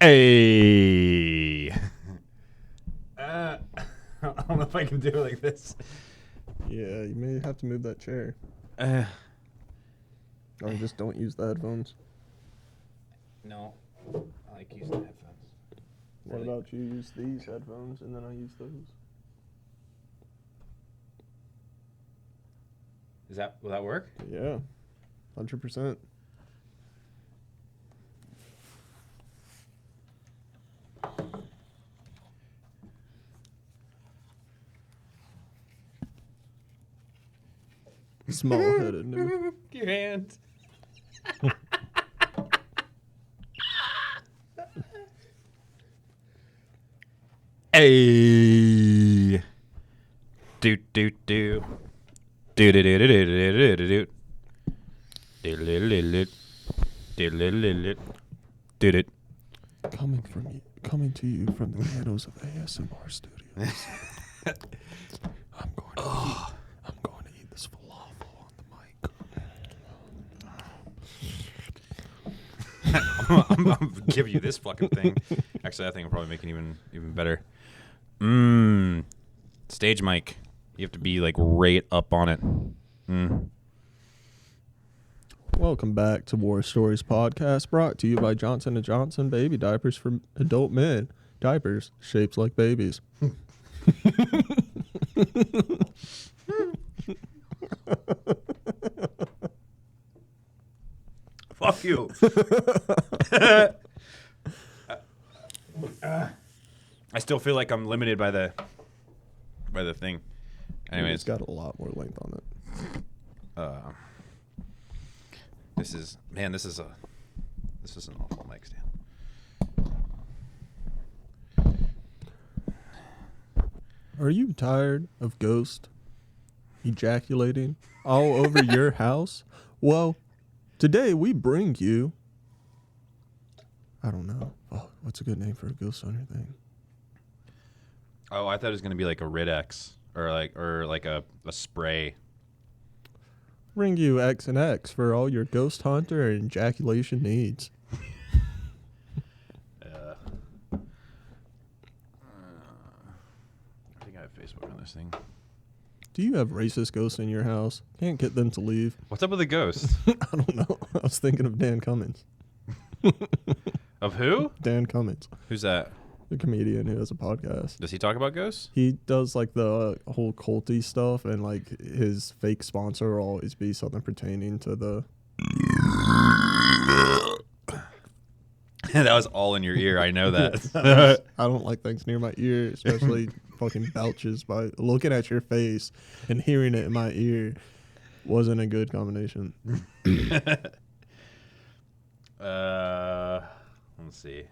Hey. I don't know if I can do it like this. Yeah, you may have to move that chair. Or just don't use the headphones. No, I like using headphones. What about you use these headphones and then I use those? Will that work? Yeah, 100%. Small-headed, dude. Your hand. Hey. Do. Do do do do do do do do do do. Coming to you from the shadows of ASMR Studios. I'm going to eat this falafel on the mic. I'm gonna give you this fucking thing. Actually, that thing will probably make it even better. Stage mic. You have to be like right up on it. Welcome back to War Stories Podcast, brought to you by Johnson & Johnson Baby Diapers for Adult Men. Diapers shaped like babies. Fuck you. I still feel like I'm limited by the thing. Anyways, It's got a lot more length on it. this is an awful mic stand. Are you tired of ghosts ejaculating all over your house? Well, today we bring you... I don't know. Oh, what's a good name for a ghost hunter thing? Oh, I thought it was gonna be like a Rid-X or like a spray. Bring you X and X for all your ghost hunter and ejaculation needs. I think I have Facebook on this thing. Do you have racist ghosts in your house? Can't get them to leave. What's up with the ghost? I don't know. I was thinking of Dan Cummins. Of who? Dan Cummins, Who's that? the comedian who has a podcast. Does he talk about ghosts? He does like the whole culty stuff, and like his fake sponsor will always be something pertaining to the... That was all in your ear. I know that. I don't like things near my ear, especially fucking belches. By looking at your face and hearing it in my ear wasn't a good combination. Let's see.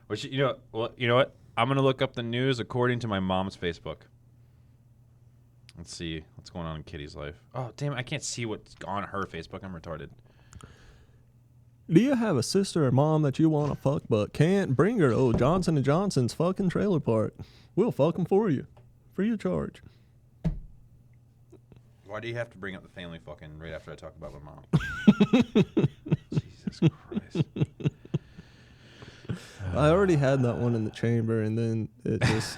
You know what? I'm gonna look up the news according to my mom's Facebook. Let's see what's going on in Kitty's life. Oh damn! I can't see what's on her Facebook. I'm retarded. Do you have a sister or mom that you want to fuck but can't? Bring her to Johnson & Johnson's fucking trailer park. We'll fuck them for you. Free of charge. Why do you have to bring up the family fucking right after I talk about my mom? Jesus Christ. I already had that one in the chamber, and then it just...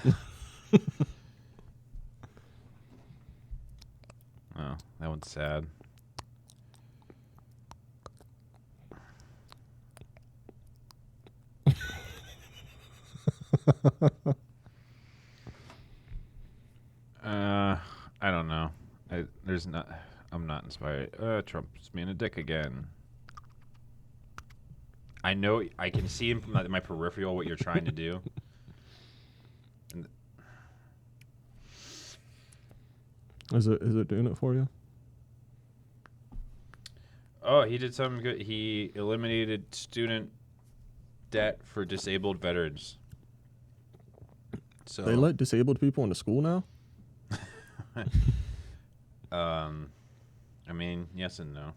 Oh, that one's sad. I don't know. I'm not inspired. Trump's being a dick again. I know. I can see him from my peripheral what you're trying to do. Is it doing it for you? Oh, he did something good. He eliminated student debt for disabled veterans. So They let disabled people into school now? I mean, yes and no.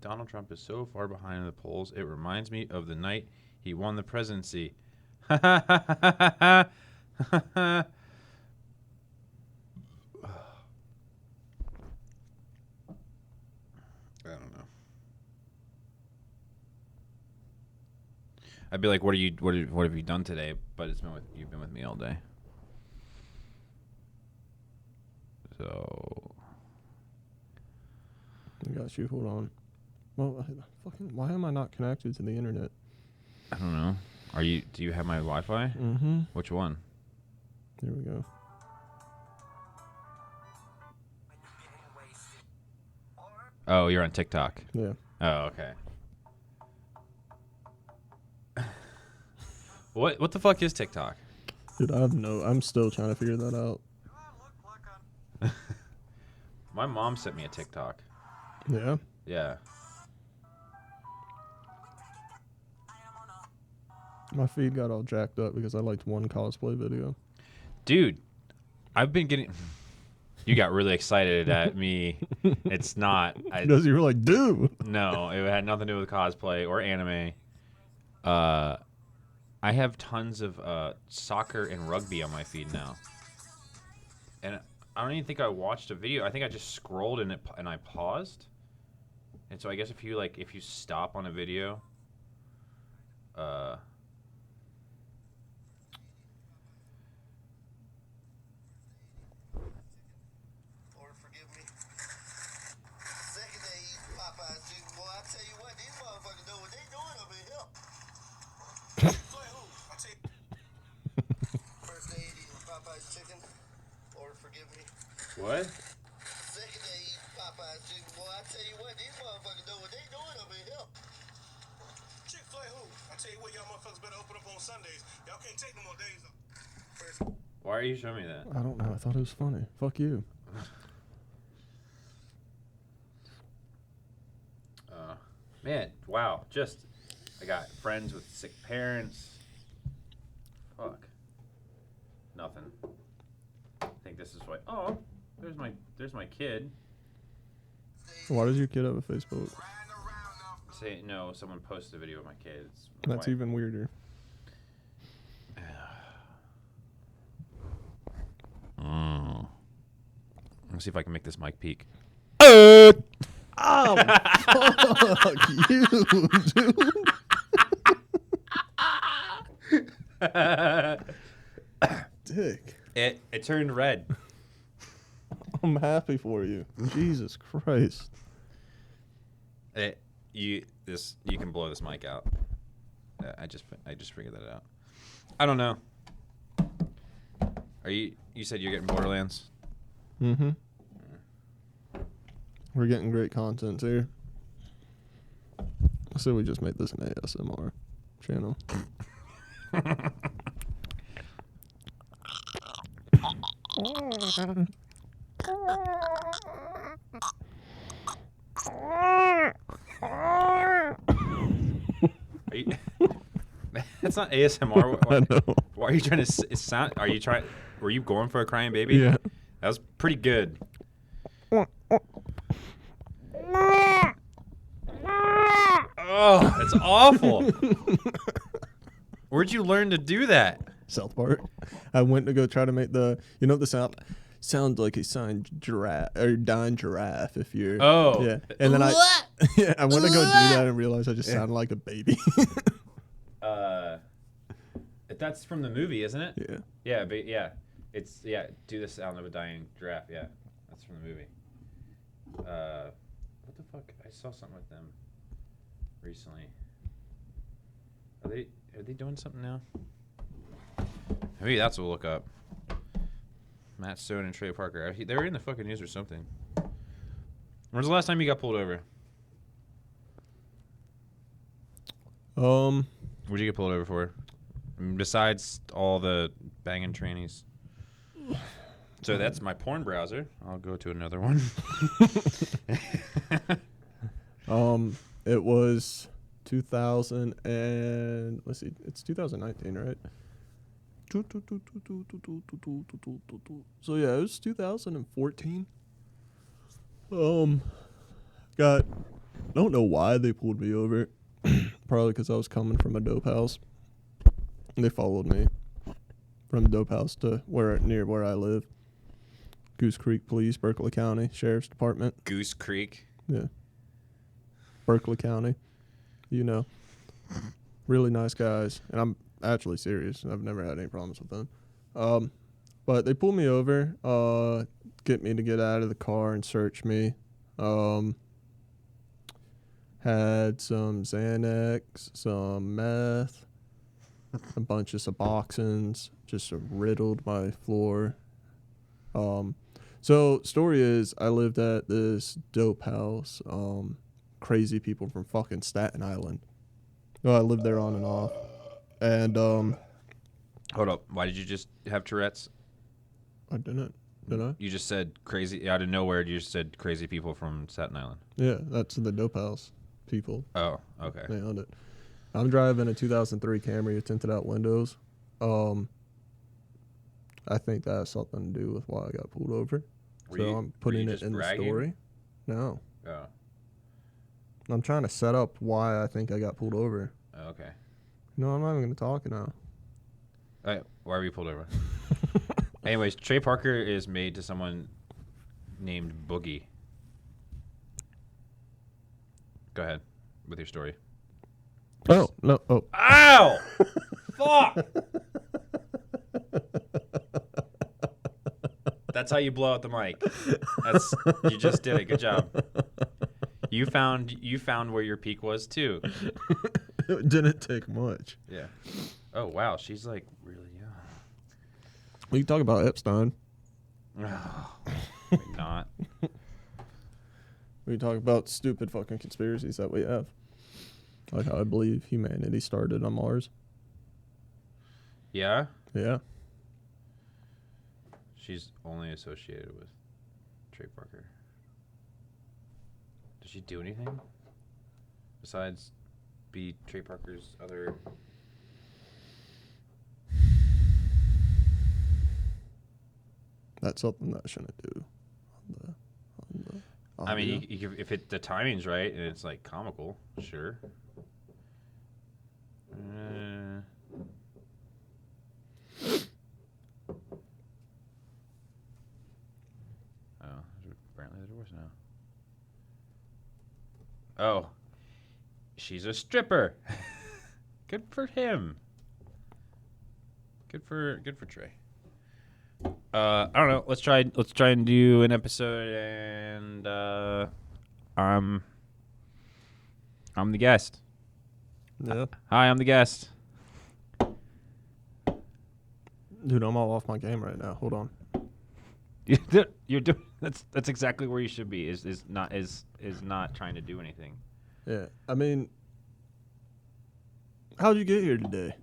Donald Trump is so far behind in the polls, it reminds me of the night he won the presidency. I don't know. I'd be like, what have you done today? But you've been with me all day. So I got you. Hold on. Well, why am I not connected to the internet? I don't know. Do you have my Wi-Fi? Mm-hmm. Which one? Here we go. Oh, you're on TikTok. Yeah. Oh, okay. What the fuck is TikTok? Dude, I'm still trying to figure that out. My mom sent me a TikTok. Yeah. Yeah. My feed got all jacked up because I liked one cosplay video. Dude, I've been getting... You got really excited at me. It's not... Because you were like, dude. No, it had nothing to do with cosplay or anime. I have tons of soccer and rugby on my feed now. And I don't even think I watched a video. I think I just scrolled and I paused. And so I guess if you stop on a video... What? Second day eating Popeye's chicken, boy. I tell you what, these motherfuckers know what they doing over here. Chick-fil-A who? I tell you what, y'all motherfuckers better open up on Sundays. Y'all can't take no more days off. Why are you showing me that? I don't know. I thought it was funny. Fuck you. Man, wow. I got friends with sick parents. Fuck. Nothing. I think this is what... Oh, there's my kid. Why does your kid have a Facebook? Say no, someone posted a video of my kid. That's even weirder. Let's see if I can make this mic peak. Oh, fuck you, dude. Dick. It turned red. I'm happy for you. Jesus Christ. You can blow this mic out. I just figured that out. I don't know. You said you're getting Borderlands? Mm-hmm. We're getting great content here. So we just made this an ASMR channel. That's not ASMR. I know. Why are you trying to sound? Were you going for a crying baby? Yeah. That was pretty good. Oh, that's awful. Where'd you learn to do that? South Park. I went to go try to make the sounds like a signed giraffe or dying giraffe if you're yeah. And then I went to go do that and realized I just sounded like a baby. That's from the movie, isn't it? Yeah. Yeah, but do the sound of a dying giraffe. Yeah, that's from the movie. What the fuck? I saw something with them recently. Are they doing something now? Maybe that's what we'll look up. Matt Stone and Trey Parker. They were in the fucking news or something. When's the last time you got pulled over? What'd you get pulled over for? Besides all the banging trannies. So that's my porn browser. I'll go to another one. It was 2000 and let's see, it's 2019, right? So yeah, it was 2014. Don't know why they pulled me over. Probably because I was coming from a dope house. They followed me from the dope house to near where I live. Goose Creek Police, Berkeley County Sheriff's Department. really nice guys, and I'm actually serious. I've never had any problems with them. But they pulled me over, get me to get out of the car and search me. Had some Xanax, some meth, a bunch of Suboxones, just riddled my floor. So story is, I lived at this dope house. Crazy people from fucking Staten Island. No, I lived there on and off. And Hold up. Why did you just have Tourette's? I didn't. Did I? You just said crazy out of nowhere. You just said crazy people from Staten Island. Yeah, that's the dope house people. Oh, okay. They owned it. I'm driving a 2003 Camry with tinted out windows. I think that has something to do with why I got pulled over. I'm putting it in bragging? The story. No. Oh. I'm trying to set up why I think I got pulled over. Oh, okay. No, I'm not even going to talk now. Why were you pulled over? Anyways, Trey Parker is made to someone named Boogie. Go ahead with your story. Oh, no. Oh. Ow! Fuck! That's how you blow out the mic. You just did it. Good job. You found where your peak was too. It didn't take much. Yeah. Oh wow, she's like really young. We can talk about Epstein. Oh, maybe not. We can talk about stupid fucking conspiracies that we have. Like how I believe humanity started on Mars. Yeah? Yeah. She's only associated with Trey Parker. Does she do anything besides be Trey Parker's other? That's something that I shouldn't do. I mean, if the timing's right and it's like comical, sure. Apparently the door's now. Oh, she's a stripper. Good for him. Good for Trey. I don't know. Let's try and do an episode, and I'm the guest. Yeah. Hi, I'm the guest. Dude, I'm all off my game right now. Hold on. You're doing that's exactly where you should be. Is not trying to do anything. Yeah. I mean, how'd you get here today?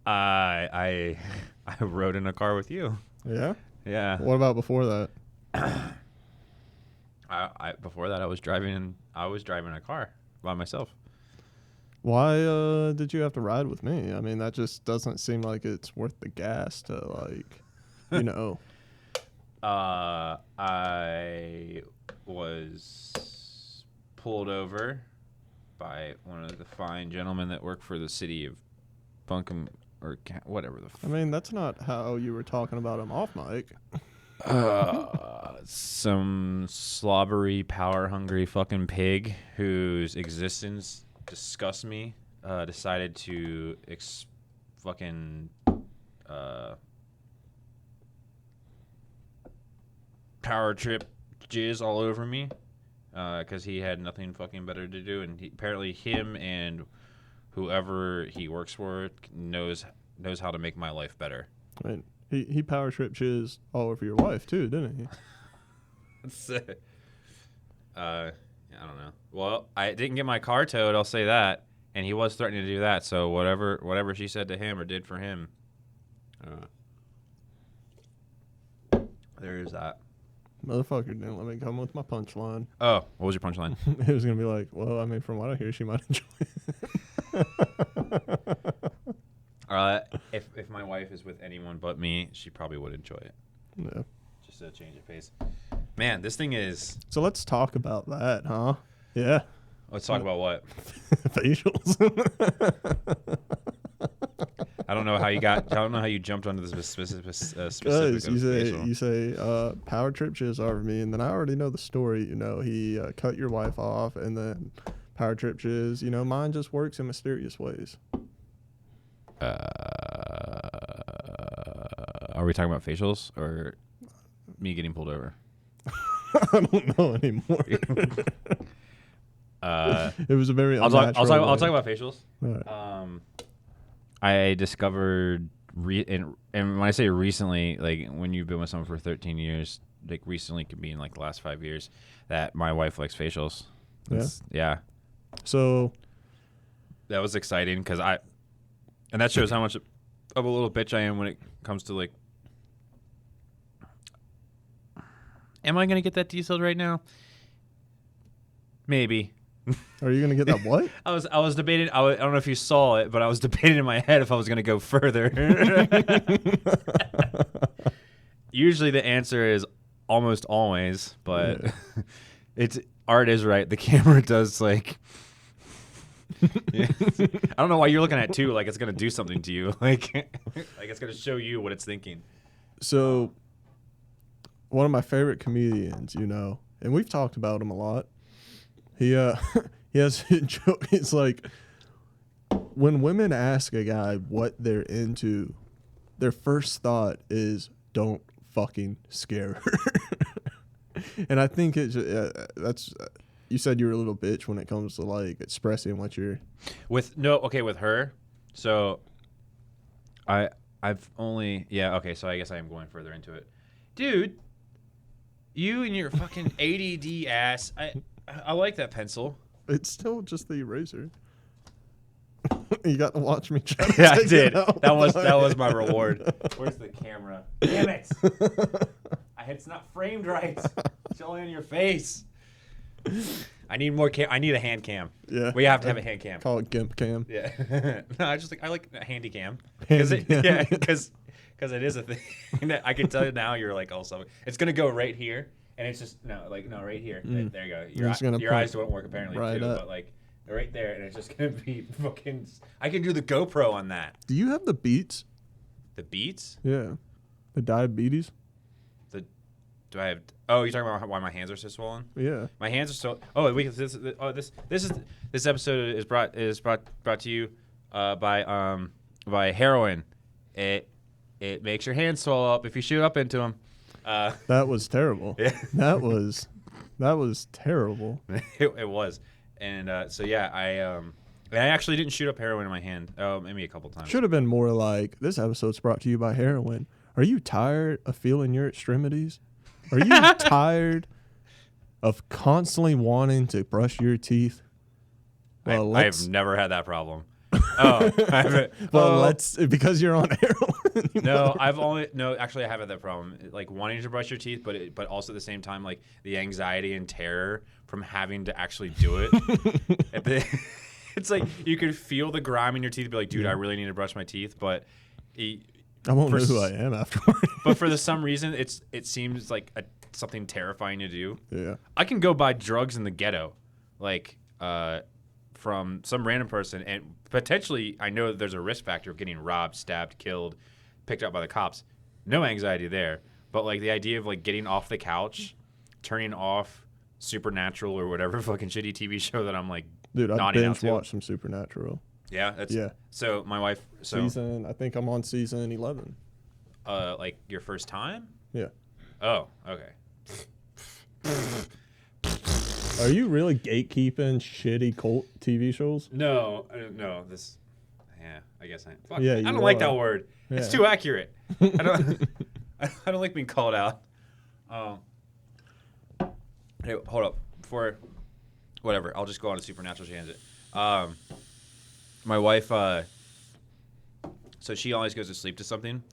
I rode in a car with you. Yeah? Yeah. What about before that? Before that I was driving a car by myself. Why did you have to ride with me? I mean, that just doesn't seem like it's worth the gas to, like, you know. I was pulled over by one of the fine gentlemen that work for the city of Buncombe or whatever the I mean, that's not how you were talking about him off mic. Some slobbery, power-hungry fucking pig whose existence disgusts me decided to power trip jizz all over me because he had nothing fucking better to do, and apparently him and whoever he works for knows how to make my life better. I mean, he power tripped his all over your wife too, didn't he? I don't know. Well, I didn't get my car towed, I'll say that, and he was threatening to do that. So whatever she said to him or did for him, there is that. Motherfucker didn't let me come with my punchline. Oh, what was your punchline? It was gonna be like, well, I mean, from what I hear, she might enjoy it. If my wife is with anyone but me, she probably would enjoy it. Yeah. Just a change of pace. Man, this thing is. So let's talk about that, huh? Yeah. Let's talk about what? Facials. I don't know how you got. I don't know how you jumped onto this specific Because of facial. you say power trip jizz over me, and then I already know the story. You know, he cut your wife off, and then power trip jizz. You know, mine just works in mysterious ways. Are we talking about facials or me getting pulled over? I don't know anymore. It was a very I'll talk about facials. Right. I discovered and when I say recently, like when you've been with someone for 13 years, like recently could be in like the last 5 years, that my wife likes facials. Yeah. So That was exciting because and that shows how much of a little bitch I am when it comes to like, am I going to get that detailed right now? Maybe. are you gonna get that what? I was debating. I don't know if you saw it, but I was debating in my head if I was going to go further. Usually the answer is almost always, but Art is right. The camera does like. Yeah. I don't know why you're looking at it too. Like it's going to do something to you. Like it's going to show you what it's thinking. So one of my favorite comedians, you know, and we've talked about him a lot. He he has a joke. It's like when women ask a guy what they're into, their first thought is don't fucking scare her. And I think it's that's you said you're a little bitch when it comes to like expressing what you're with her. So I've only so I guess I am going further into it. Dude, you and your fucking ADD ass. I like that pencil. It's still just the eraser. You got to watch me try to Yeah, I take did. it out. That was my reward. Where's the camera? Damn it! It's not framed right. It's only on your face. I need more I need a hand cam. Yeah. We have to have a hand cam. Call it GIMP cam. Yeah. No, I like a handy cam. Because it is a thing that I can tell you now. You're like, also, it's gonna go right here. And it's just right here. There you go. Your eyes don't work apparently right too, up. but like right there, and it's just gonna be fucking. I can do the GoPro on that. Do you have the beats? The Beats? Yeah. The diabetes? Do I have? Oh, you're talking about why my hands are so swollen? Yeah. My hands are so. Oh, this episode is brought to you by heroin. It makes your hands swell up if you shoot up into them. That was terrible. Yeah. That was terrible. It was, and I actually didn't shoot up heroin in my hand. Oh, maybe a couple times. Should have been more like, this episode's brought to you by heroin. Are you tired of feeling your extremities? Are you tired of constantly wanting to brush your teeth? Well, I've never had that problem. Oh, I haven't. Well, because you're on heroin. No, actually I have had that problem. Like wanting to brush your teeth, but also at the same time, like the anxiety and terror from having to actually do it. It's like you could feel the grime in your teeth, be like, dude, I really need to brush my teeth, but I won't know who I am afterward. But for some reason, it seems like something terrifying to do. Yeah. I can go buy drugs in the ghetto, like from some random person, and potentially I know that there's a risk factor of getting robbed, stabbed, killed, picked up by the cops. No anxiety there, but like the idea of like getting off the couch, turning off Supernatural or whatever fucking shitty TV show that I'm like, dude, I nodding out binge to. watched some Supernatural. Yeah. So my wife. I think I'm on season 11. Like your first time? Yeah. Oh, okay. Are you really gatekeeping shitty cult TV shows? No. This. Yeah, I guess I. Fuck, Yeah, I you don't like are. that word. Yeah. It's too accurate. I don't. I don't like being called out. Hey, hold up. Before, whatever. I'll just go on a Supernatural tangent. My wife. So she always goes to sleep to something,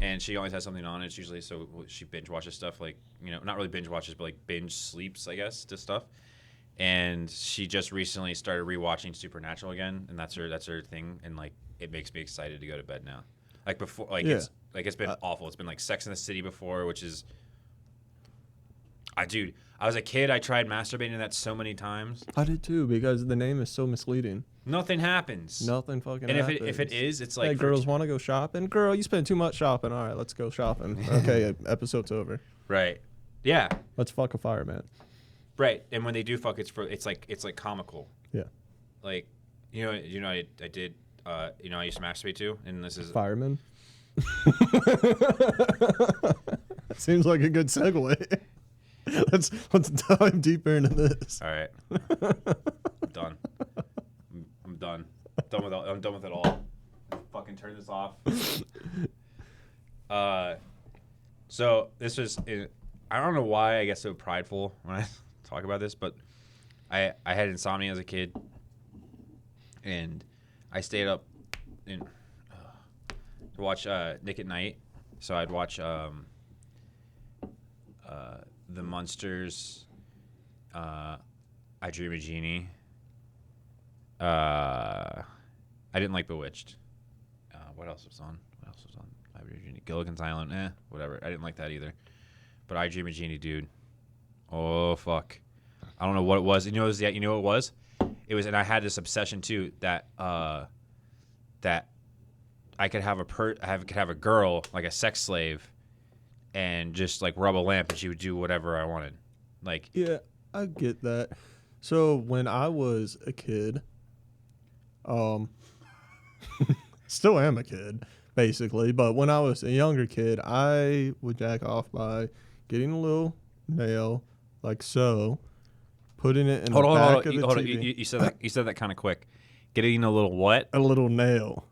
and she always has something on. It's usually so she binge watches stuff, like, you know, not really binge watches, but like binge sleeps, I guess, to stuff. And she just recently started rewatching Supernatural again, and that's her thing. And like, it makes me excited to go to bed now. Like before, like Yeah. it's been awful. It's been like Sex in the City before, which is, I was a kid. I tried masturbating to that so many times. I did too, because the name is so misleading. Nothing happens. Nothing fucking And happens. if it is, it's like hey, girls want to go shopping. Girl, you spend too much shopping. All right, let's go shopping. Okay, episode's over. right. Yeah. Let's fuck a fireman. Right. And when they do fuck, it's like comical. Yeah. Like, I did. I used to masturbate too, and this is Fireman. Seems like a good segue. Let's dive deeper into this. all right. I'm done. I'm done. I'm done with it all. Fucking turn this off. So this was. I don't know why I get so prideful when I talk about this, but I had insomnia as a kid, and I stayed up to watch Nick at Night. So I'd watch The Munsters, I Dream of Jeannie. I didn't like Bewitched. What else was on? I Dream of Jeannie. Gilligan's Island. Whatever. I didn't like that either. But I Dream of Jeannie, dude. Oh fuck. I don't know what it was. You know what it was? It was, and I had this obsession too that that I could have a girl, like a sex slave, and just like rub a lamp and she would do whatever I wanted. Like, yeah, I get that. So when I was a kid, still am a kid basically, but when I was a younger kid, I would jack off by getting a little nail like so, putting it in the back of the TV. You said that kind of quick. Getting a little what? A little nail.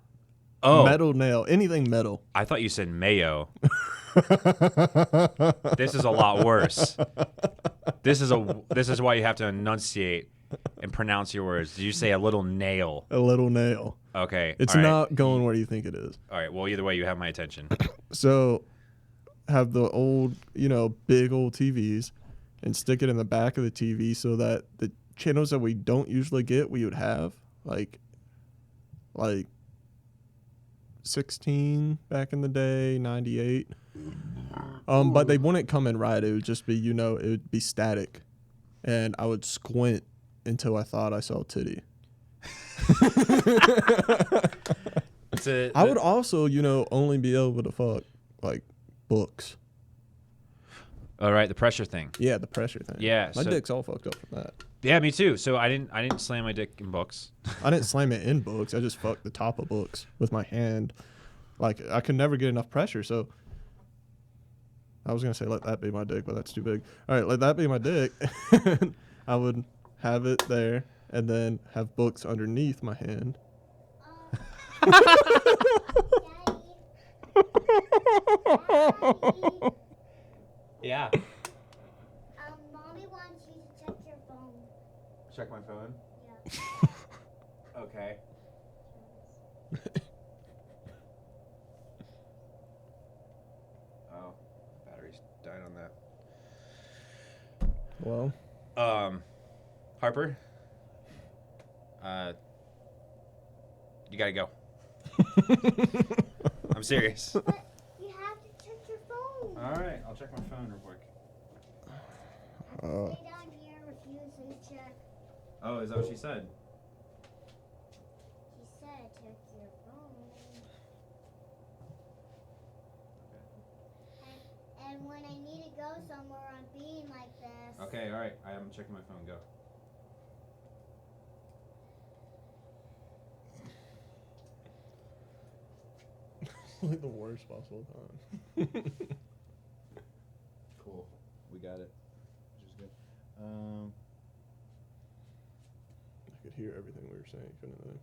Oh, Metal nail. Anything metal. I thought you said mayo. This is a lot worse. This is why you have to enunciate and pronounce your words. Did you say a little nail? A little nail. Okay. It's all right. not going where you think it is. All right. Well, either way, you have my attention. So have the old, big old TVs and stick it in the back of the TV so that the channels that we don't usually get, we would have like 16 back in the day, 98. But they wouldn't come in right. It would just be, it would be static. And I would squint until I thought I saw a titty. I would also, only be able to fuck like books. All right, the pressure thing. Yeah, the pressure thing. Yeah, my dick's all fucked up from that. Yeah, me too. So I didn't slam my dick in books. I didn't slam it in books. I just fucked the top of books with my hand. Like I could never get enough pressure. So I was gonna say let that be my dick, but that's too big. All right, let that be my dick. I would have it there and then have books underneath my hand. Yeah. Mommy wants you to check your phone. Check my phone. Yeah. Okay. Oh, battery's dying on that. Well, Harper. You gotta go. I'm serious. But you have to check your phone. All right, I'll check my phone real quick. Stay down here refusing to check. Oh, is that what she said? She said check your phone. And when I need to go somewhere, I'm being like this. Okay, all right. I am checking my phone. Go. like the worst possible time. Cool. We got it. Which is good. I could hear everything we were saying, couldn't I?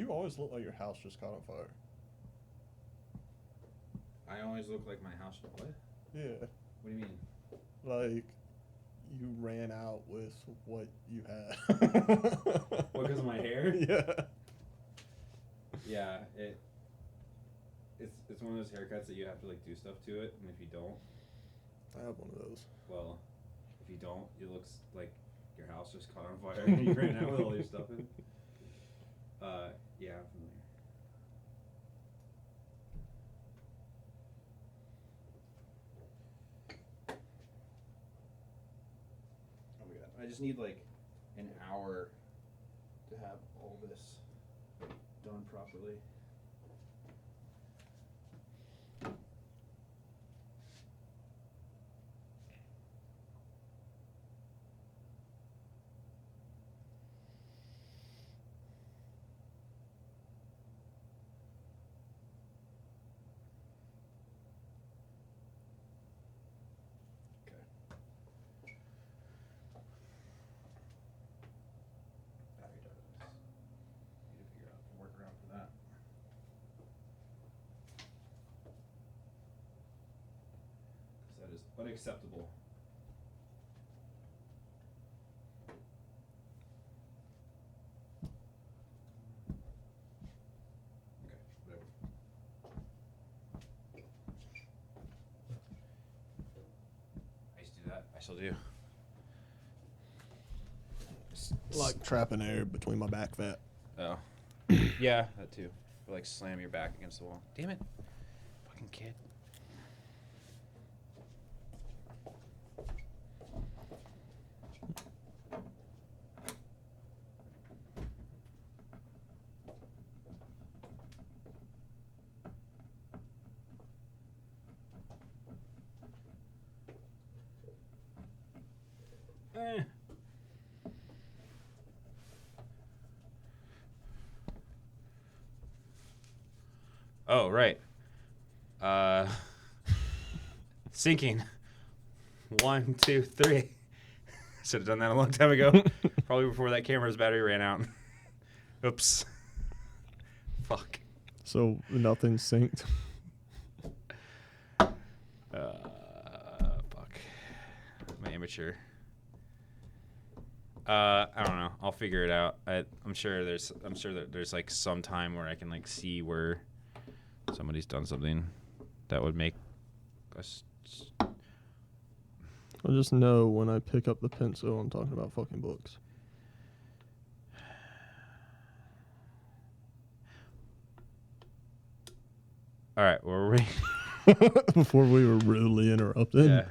You always look like your house just caught on fire. I always look like my house. What? Yeah. What do you mean? Like, you ran out with what you had. What, because of my hair? Yeah. Yeah, it's one of those haircuts that you have to like do stuff to it, and if you don't, I have one of those. well, if you don't, it looks like your house just caught on fire and you ran out with all your stuff in. Yeah, I'm familiar. Oh my god, I just need like an hour to have all this done properly. Unacceptable. Okay, whatever. I used to do that. I still do. Like trapping air between my back fat. Oh. Yeah, that too. Or like slam your back against the wall. Damn it. Fucking kid. Oh, right. Sinking. 1, 2, 3. Should have done that a long time ago. Probably before that camera's battery ran out. Oops. Fuck. So nothing synced. Fuck. I'm amateur. I don't know. I'll figure it out. I'm sure that there's like some time where I can like see where somebody's done something that would make us. I'll just know when I pick up the pencil I'm talking about fucking books. All right, where were we? Before we were rudely interrupted. Yeah.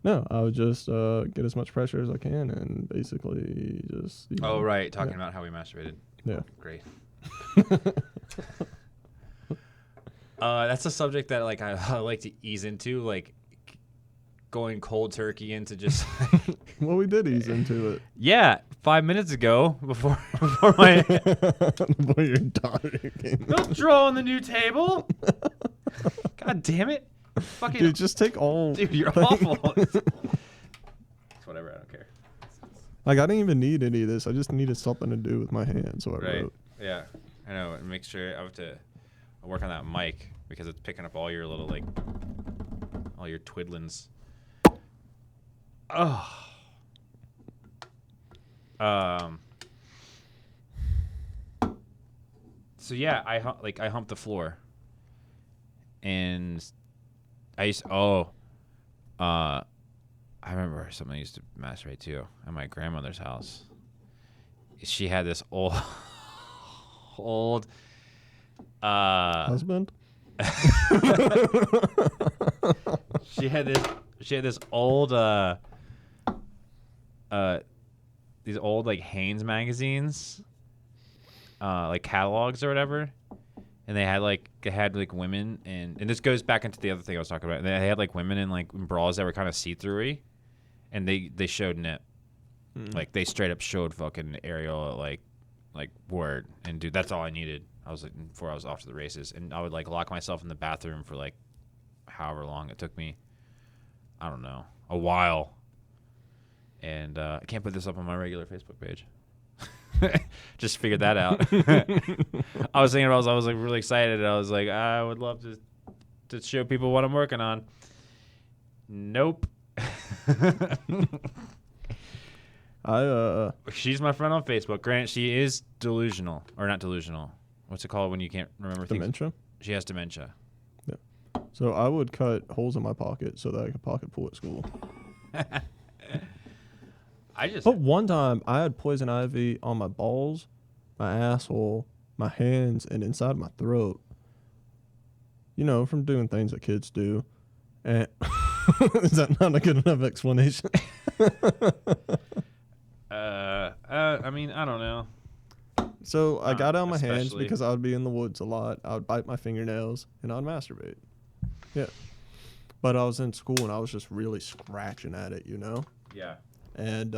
No, I would just get as much pressure as I can and basically just. Oh, right. Talking about how we masturbated. Yeah. Great. That's a subject that like I like to ease into, like going cold turkey into just. Well, we did ease into it. Yeah, 5 minutes ago before my. Before your daughter came. Don't draw on the new table. God damn it! Fucking Dude, just take all. dude, you're awful. It's whatever. I don't care. Like, I didn't even need any of this. I just needed something to do with my hand, so I Right. wrote. Yeah. I know. And make sure I have to work on that mic because it's picking up all your little like all your twiddlings. Oh. So yeah, I humped the floor, and I used I remember something I used to masturbate too at my grandmother's house. She had this old Husband? she had this old these old like Hanes magazines, like catalogs or whatever, and they had like women and this goes back into the other thing I was talking about. They had like women in like bras that were kind of see-through-y, and they showed nip. Like they straight up showed fucking areola, like word. And dude, that's all I needed. I was like, before I was off to the races, and I would like lock myself in the bathroom for like however long it took me. I don't know, a while. And I can't put this up on my regular Facebook page. Just figured that out. I was thinking about. I was like really excited. I was like, I would love to show people what I'm working on. Nope. She's my friend on Facebook. Grant, she is delusional, or not delusional. What's it called when you can't remember things? Dementia. She has dementia. So I would cut holes in my pocket so that I could pocket pool at school. But one time I had poison ivy on my balls, my asshole, my hands, and inside my throat. You know, from doing things that kids do. And is that not a good enough explanation? I mean, I don't know. So I got out my hands especially. because I would be in the woods a lot. I would bite my fingernails and I'd masturbate. Yeah. But I was in school and I was just really scratching at it, you know? Yeah. And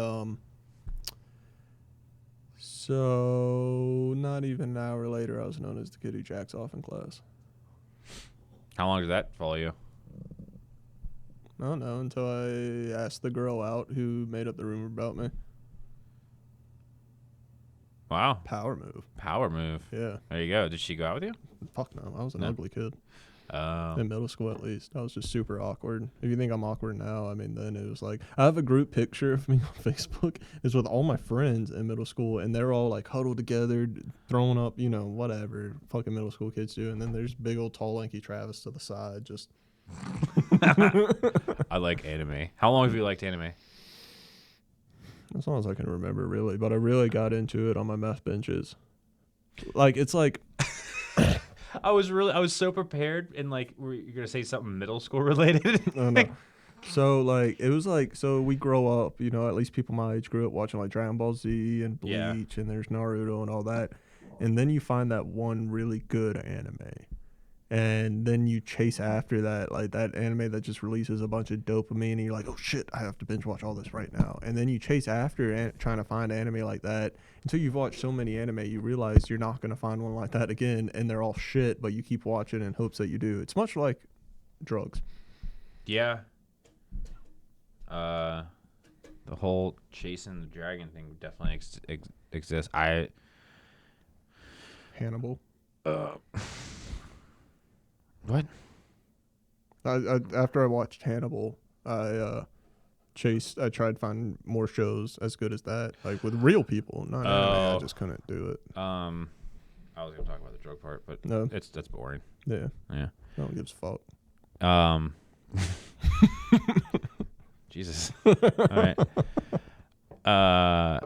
so not even an hour later, I was known as the kid who jacks off in class. How long did that follow you? I don't know, until I asked the girl out who made up the rumor about me. Wow. Power move. Power move. Yeah. There you go. Did she go out with you? Fuck no. I was an No? ugly kid. Oh. In middle school, at least. I was just super awkward. If you think I'm awkward now, I mean, then it was like, I have a group picture of me on Facebook. It's with all my friends in middle school, and they're all like huddled together, throwing up, you know, whatever fucking middle school kids do. And then there's big old tall, lanky Travis to the side, just. I like anime. How long have you liked anime? As long as I can remember, really. But I really got into it on my meth benches. Like, it's like. I was so prepared, and like, were you gonna say something middle school related? Oh, no. So, like, it was like, so we grow up, you know, at least people my age grew up watching, like, Dragon Ball Z and Bleach, Yeah. and there's Naruto and all that. And then you find that one really good anime. And then you chase after that, like, that anime that just releases a bunch of dopamine, and you're like, oh, shit, I have to binge watch all this right now. And then you chase after trying to find anime like that. Until you've watched so many anime, you realize you're not going to find one like that again, and they're all shit, but you keep watching in hopes that you do. It's much like drugs. Yeah. The whole chasing the dragon thing definitely exists. Hannibal. What? I after I watched Hannibal, I tried to find more shows as good as that, like with real people, not anime. I just couldn't do it. I was gonna talk about the drug part, but No. that's boring. Yeah. Yeah. No one gives a fuck. Jesus. All right.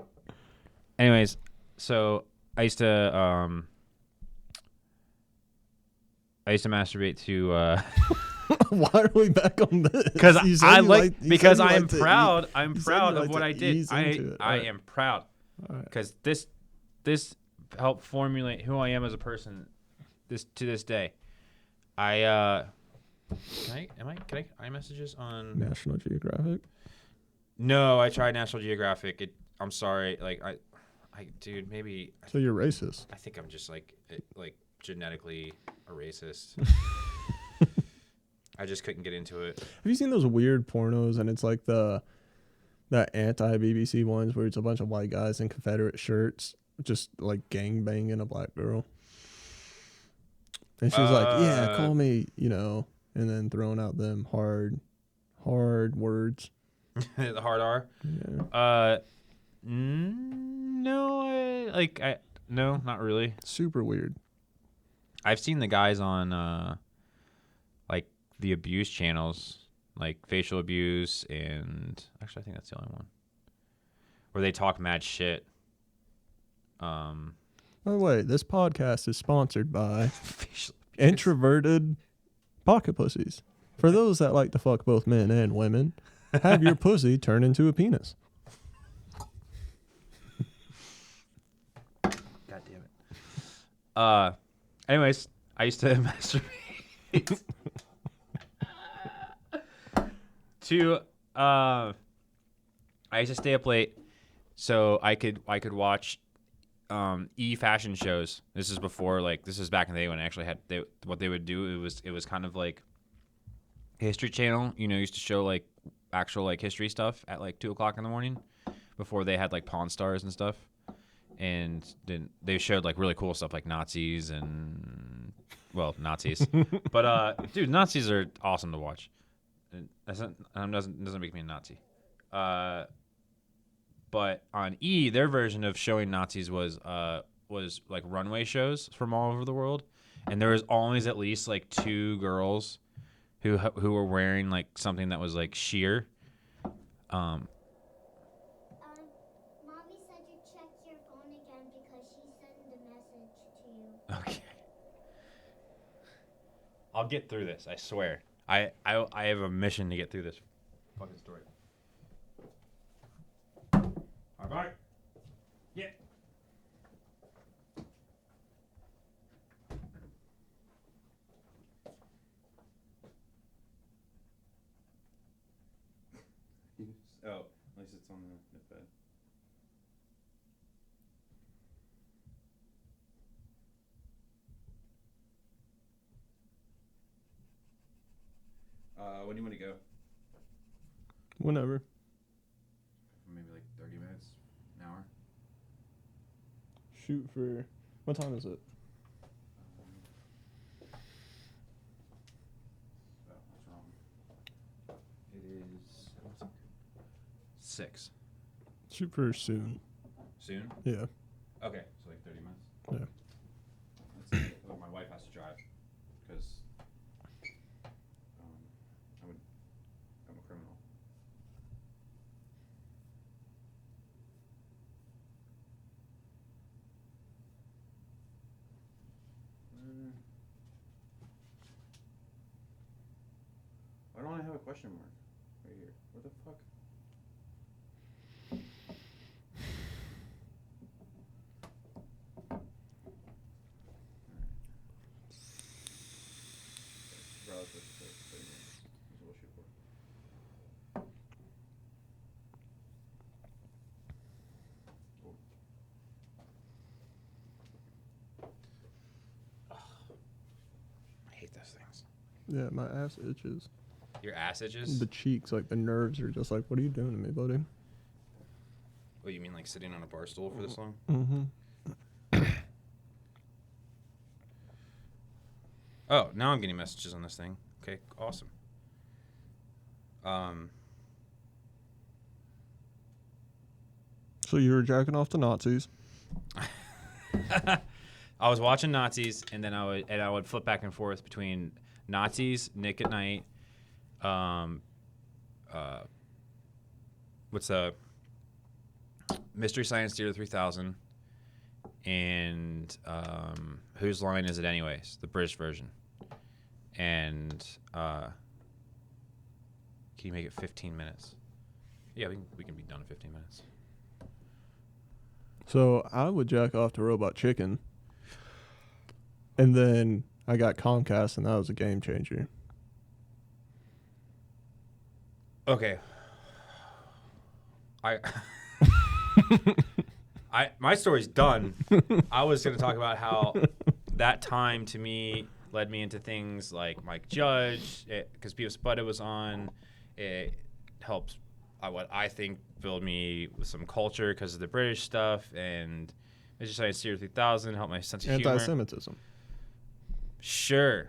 Anyways, so I used to masturbate to Why are we back on this? because You said I you like you because said you I am liked to proud. eat- I'm you said proud you of liked what to I did. ease into it. I Alright. am proud Alright. because this helped formulate who I am as a person. To this day, can I iMessages on? National Geographic. No, I tried National Geographic. I'm sorry. Like dude, maybe So you're racist. I think I'm just like genetically a racist. I just couldn't get into it. Have you seen those weird pornos and it's like the anti-BBC ones where it's a bunch of white guys in Confederate shirts just like gang banging a black girl? And she's like, yeah, call me, you know, and then throwing out them hard words. The hard R. Yeah. No, not really. Super weird. I've seen the guys on like the abuse channels, like facial abuse, and actually I think that's the only one where they talk mad shit. By the way, this podcast is sponsored by Facial abuse. Introverted Pocket Pussies. For those that like to fuck both men and women, have your pussy turn into a penis. God damn it. Anyways, I used to masturbate to I used to stay up late so I could watch fashion shows. This is before, like, this is back in the day when I actually had what they would do. It was kind of like History Channel, you know, used to show like actual like history stuff at like 2:00 in the morning before they had like Pawn Stars and stuff. and then they showed like really cool stuff like Nazis and Nazis. But dude, Nazis are awesome to watch. And doesn't make me a Nazi. But on E, their version of showing Nazis was like runway shows from all over the world, and there was always at least like 2 girls who were wearing like something that was like sheer. Mommy said you checked your phone again because she sent a message to you. Okay. I'll get through this. I swear. I have a mission to get through this fucking story. All right. Yeah. Oh, at least it's on the bed. When do you want to go? Whenever. Maybe like 30 minutes, an hour. Shoot for. What time is it? Oh, what's wrong? It is 6. Shoot for soon. Soon? Yeah. Okay, so like 30 minutes. Yeah. Let's see. Well, my wife has to drive because I'm a criminal. Why don't I have a question mark right here? What the fuck? Relative to 30 minutes. That's what we'll shoot for. I hate those things. Yeah, my ass itches. Your ass itches? The cheeks, like the nerves are just like, what are you doing to me, buddy? What, you mean like sitting on a bar stool for this long? Mm-hmm. Oh, now I'm getting messages on this thing. Okay, awesome. So you were jacking off to Nazis. I was watching Nazis, and then I would flip back and forth between Nazis, Nick at Night, what's Mystery Science Theater 3000, and Whose Line Is It Anyways, the British version. And can you make it 15 minutes? Yeah, we can be done in 15 minutes. So I would jack off to Robot Chicken. And then I got Comcast, and that was a game changer. Okay. My story's done. I was going to talk about how that time to me led me into things like Mike Judge, because Beavis Butthead was on. It helps what I think build me with some culture because of the British stuff, and Mystery Science Theater 3000 helped my sense of humor. Anti-Semitism. Sure.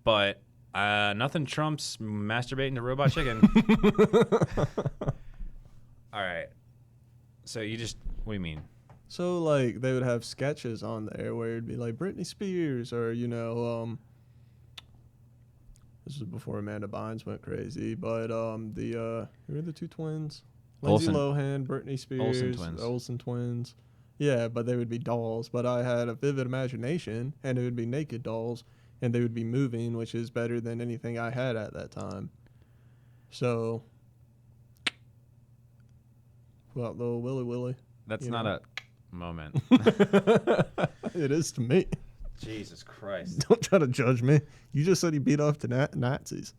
But nothing trumps masturbating to Robot Chicken. All right. So what do you mean? So, like, they would have sketches on there where it'd be like Britney Spears or, this was before Amanda Bynes went crazy, but who are the 2 twins? Lindsay Olsen. Lohan, Britney Spears, Olsen twins. Yeah, but they would be dolls. But I had a vivid imagination, and it would be naked dolls, and they would be moving, which is better than anything I had at that time. So, well, little Willy Willy. That's not a moment. It is to me. Jesus Christ. Don't try to judge me. You just said he beat off to Nazis.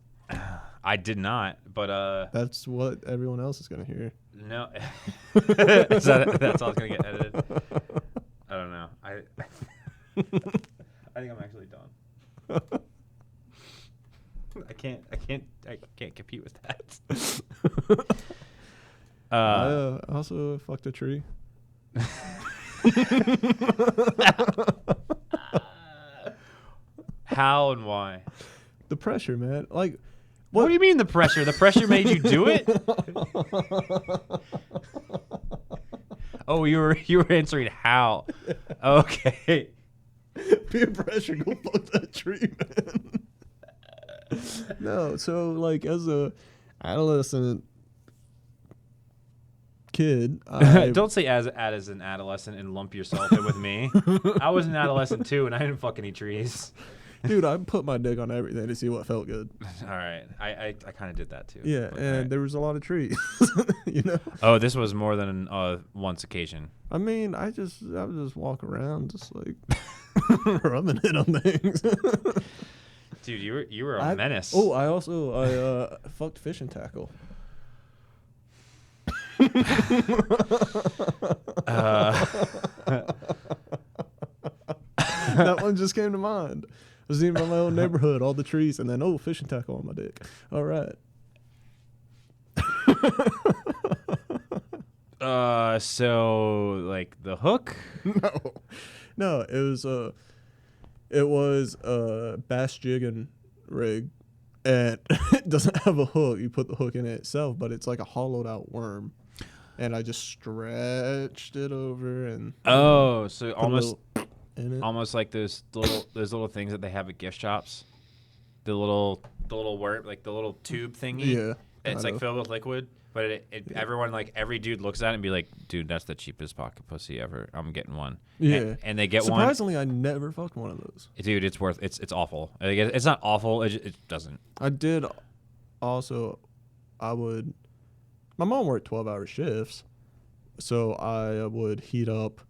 I did not, but That's what everyone else is going to hear. no. That's all it's gonna get edited. I don't know. I think I'm actually done. I can't compete with that. I also fucked a tree. How and why? The pressure, man. Like, What do you mean the pressure? The pressure made you do it? Oh, you were answering how. Okay. peer pressure, go fuck that tree, man. No, so like as a adolescent kid, Don't say as an adolescent and lump yourself in with me. I was an adolescent too, and I didn't fuck any trees. dude, I put my dick on everything to see what felt good. All right, I kind of did that too. Yeah, But, and all right. there was a lot of trees, you know. Oh, this was more than once occasion. I mean, I would just walk around, just like rubbing it on things. Dude, you were a menace. Oh, I fucked fishing tackle. That one just came to mind. I was eating by my own neighborhood, all the trees, and then fishing tackle on my dick. All right. So like the hook? No, it was a bass jigging rig, and it doesn't have a hook. You put the hook in it itself, but it's like a hollowed out worm, and I just stretched it over and Oh, so put a almost little in it. almost like those little things that they have at gift shops. The little worm, like the little tube thingy. Yeah, It's like kind of. filled with liquid, but everyone, like every dude looks at it and be like, dude, that's the cheapest pocket pussy ever. I'm getting one. Yeah, And they get one. Surprisingly, I never fucked one of those. Dude, it's awful. Like, it's not awful. It doesn't. I did also. My mom worked 12-hour shifts, so I would heat up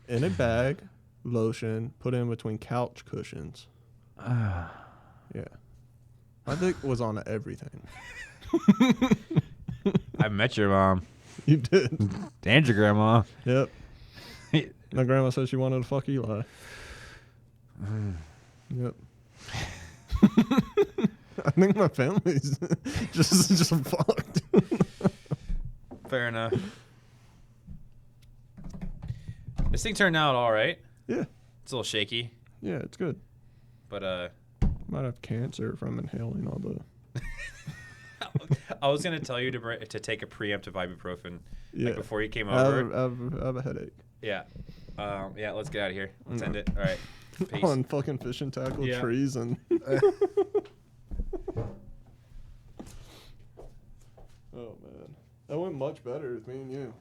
in a bag, lotion, put in between couch cushions. Yeah. My dick was on everything. I met your mom You did. and your grandma. Yep. My grandma said she wanted to fuck Eli. Yep. I think my family's just fucked. Fair enough. This thing turned out all right. Yeah. It's a little shaky, Yeah, it's good. but Might have cancer from inhaling all the. I was gonna tell you to take a preemptive ibuprofen Yeah. like before you came I over. have a headache. Yeah. Yeah. Let's get out of here. Let's end it. All right. Peace. On fucking fishing tackle Yeah. trees and. Oh man, that went much better with me and you.